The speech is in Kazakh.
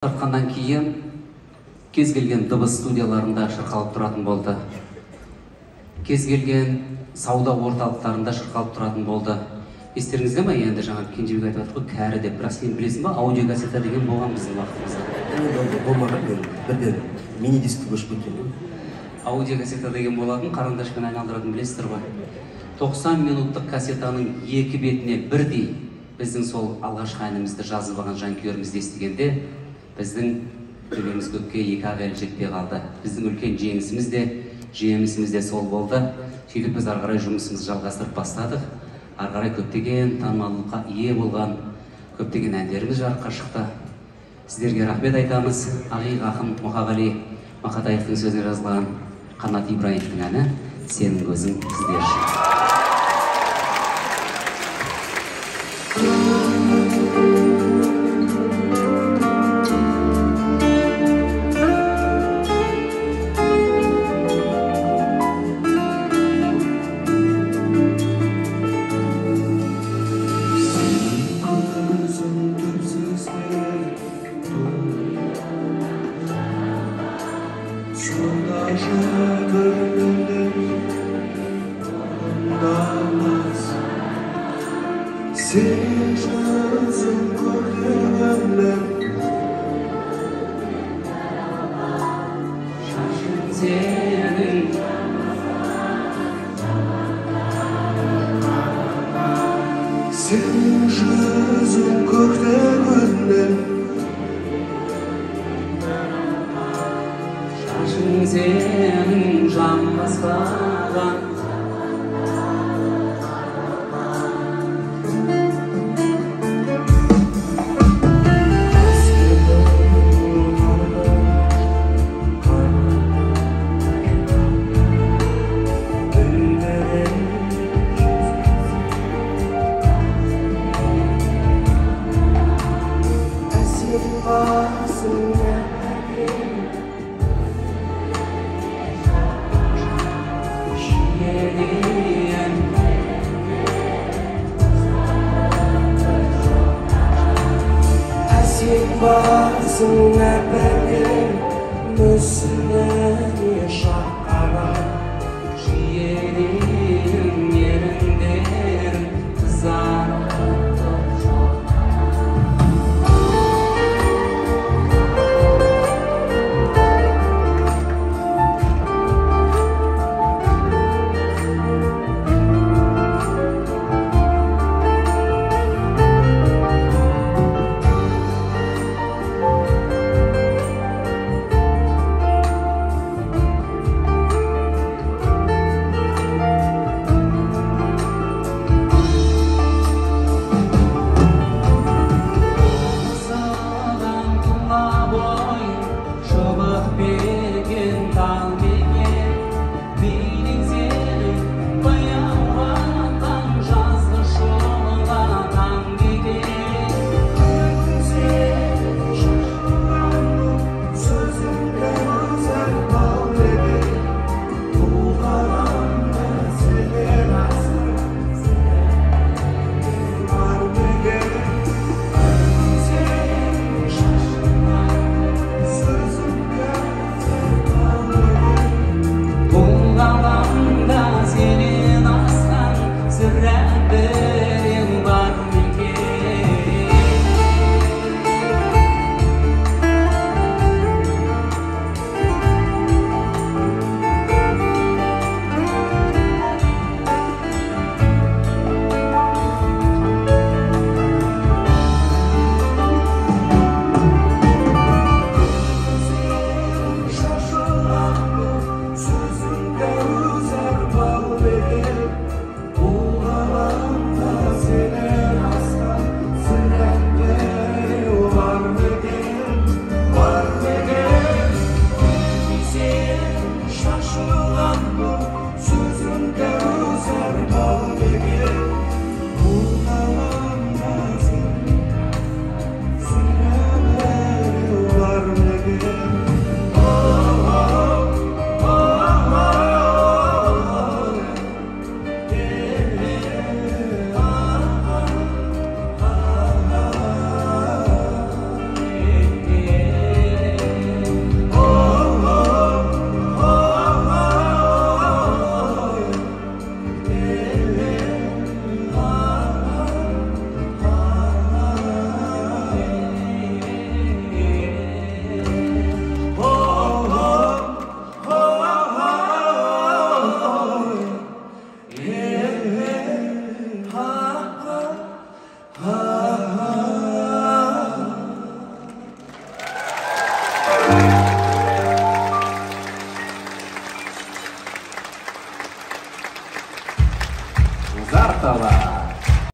Тартқандан кейін кез келген дыбыс студияларында шырқалып тұратын болды. Кез келген сауда орталықтарында шырқалып тұратын болды. Естеріңізде ме? Енді жаңа Кенжебек айтып отыр ғой, кәрі деп. Бірақ сен білесің ба, аудиокассета деген болған біздің уақытымызда. Болмаған, бірден мини-дискті көшіп кеткен. Аудиокассета деген болатын, қарындашпен айналдыратын білесіздер ғой. 90 минуттық кассетаның екі бетіне бірдей біздің сол алғашқы әнімізді жазып алған жанкүйерімізді естігенде біздің төбеміз көкке екі ақ елі жетпей қалды. Біздің үлкен жеңісіміз де, жемісіміз де сол болды. Сөйтіп біз ары қарай жұмысымызды жалғастырып бастадық. Ары қарай көптеген танымалдыққа ие болған көптеген әндеріміз жарыққа шықты. Сіздерге рахмет айтамыз. Ағиық ақын Мұқағали Мақатаевтың сөзіне жазылған Қанат Ибраевтың әні «Сенің көзің сіздер үшін». Senin sözün koyduğumda Senin Senin sözün koyduğumda Senin can basmadan Basına benim müslüman yaşar. ciğerim